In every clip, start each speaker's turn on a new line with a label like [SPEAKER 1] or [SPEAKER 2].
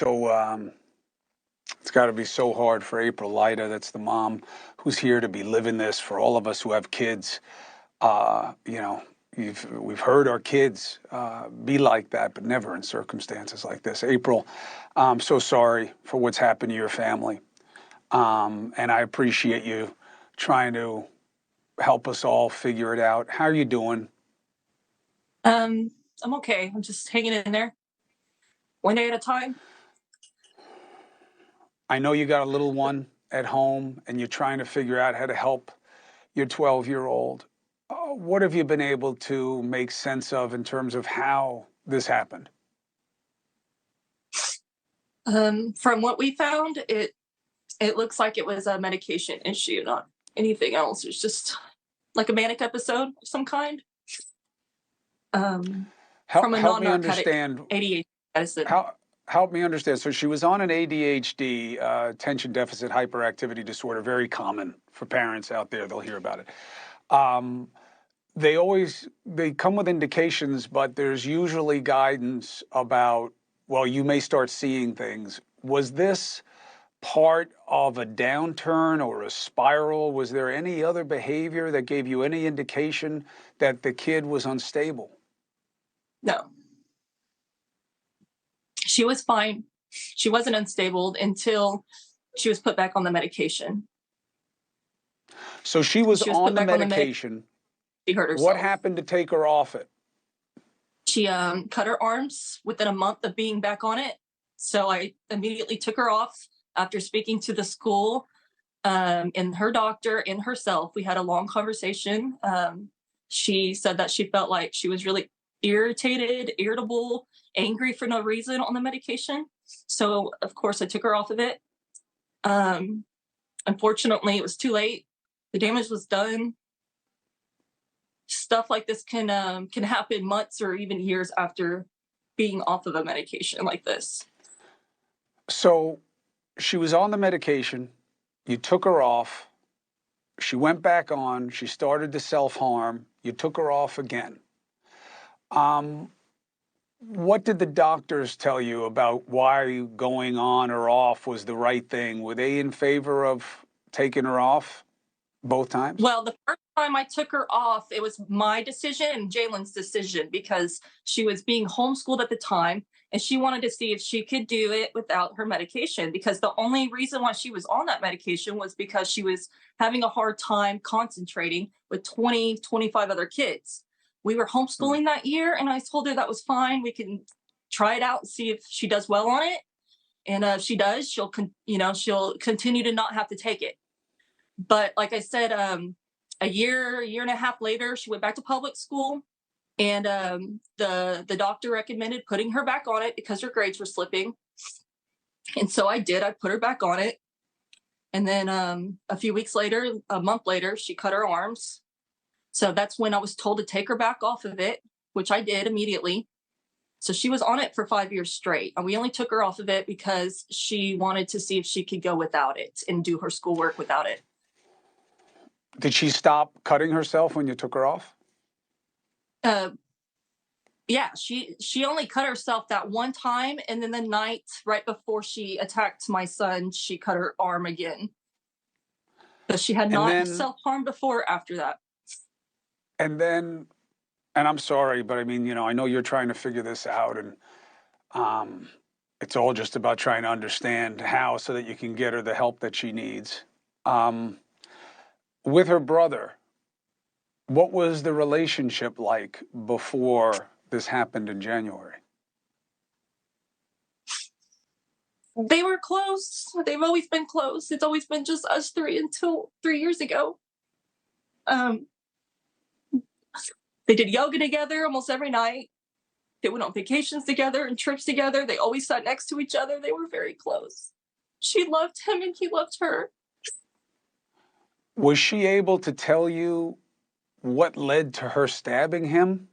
[SPEAKER 1] So it's got to be so hard for April Lyda. That's the mom who's here to be living this. For all of us who have kids, you know, we've heard our kids be like that, but never in circumstances like this. April, I'm so sorry for what's happened to your family, and I appreciate you trying to help us all figure it out. How are you doing?
[SPEAKER 2] I'm okay. I'm just hanging in there, one day at a time.
[SPEAKER 1] I know you got a little one at home and you're trying to figure out how to help your 12-year-old. What have you been able to make sense of in terms of how this happened?
[SPEAKER 2] From what we found, it looks like it was a medication issue, not anything else. It's just like a manic episode of some kind. From a
[SPEAKER 1] Help me
[SPEAKER 2] non-narcotic
[SPEAKER 1] understand.
[SPEAKER 2] ADHD medicine.
[SPEAKER 1] Help me understand. So she was on an ADHD, attention deficit hyperactivity disorder, very common for parents out there. They'll hear about it. They come with indications, but there's usually guidance about, well, you may start seeing things. Was this part of a downturn or a spiral? Was there any other behavior that gave you any indication that the kid was unstable?
[SPEAKER 2] No. She was fine. She wasn't unstable until she was put back on the medication.
[SPEAKER 1] So she was
[SPEAKER 2] She was
[SPEAKER 1] on
[SPEAKER 2] put
[SPEAKER 1] the
[SPEAKER 2] back on the
[SPEAKER 1] medication.
[SPEAKER 2] She hurt herself.
[SPEAKER 1] What happened to take her off it?
[SPEAKER 2] She cut her arms within a month of being back on it. So I immediately took her off after speaking to the school and her doctor and herself. We had a long conversation. She said that she felt like she was really irritable, angry for no reason on the medication. So, of course, I took her off of it. Unfortunately, it was too late. The damage was done. Stuff like this can happen months or even years after being off of a medication like this.
[SPEAKER 1] So she was on the medication. You took her off. She went back on. She started to self-harm. You took her off again. What did the doctors tell you about why going on or off was the right thing? Were they in favor of taking her off both times?
[SPEAKER 2] Well, the first time I took her off, it was my decision and Jalen's decision because she was being homeschooled at the time and she wanted to see if she could do it without her medication, because the only reason why she was on that medication was because she was having a hard time concentrating with 20, 25 other kids. We were homeschooling that year and I told her that was fine. We can try it out and see if she does well on it. And if she does, she'll continue to not have to take it. But like I said, a year and a half later, she went back to public school, and the doctor recommended putting her back on it because her grades were slipping. And so I did. I put her back on it. And then a few weeks later, a month later, she cut her arms. So that's when I was told to take her back off of it, which I did immediately. So she was on it for 5 years straight. And we only took her off of it because she wanted to see if she could go without it and do her schoolwork without it.
[SPEAKER 1] Did she stop cutting herself when you took her off?
[SPEAKER 2] Yeah, she only cut herself that one time, and then the night right before she attacked my son, she cut her arm again. But she had not self-harmed before or after that.
[SPEAKER 1] And then, and I'm sorry, but I mean, you know, I know you're trying to figure this out, and it's all just about trying to understand how so that you can get her the help that she needs. With her brother, what was the relationship like before this happened in January?
[SPEAKER 2] They were close. They've always been close. It's always been just us three until 3 years ago. They did yoga together almost every night. They went on vacations together and trips together. They always sat next to each other. They were very close. She loved him and he loved her.
[SPEAKER 1] Was she able to tell you what led to her stabbing him?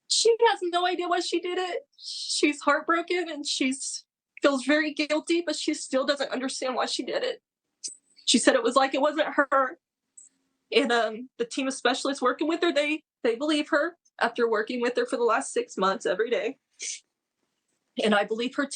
[SPEAKER 2] She has no idea why she did it. She's heartbroken and feels very guilty, but she still doesn't understand why she did it. She said it was like it wasn't her. And the team of specialists working with her, they believe her after working with her for the last 6 months every day. And I believe her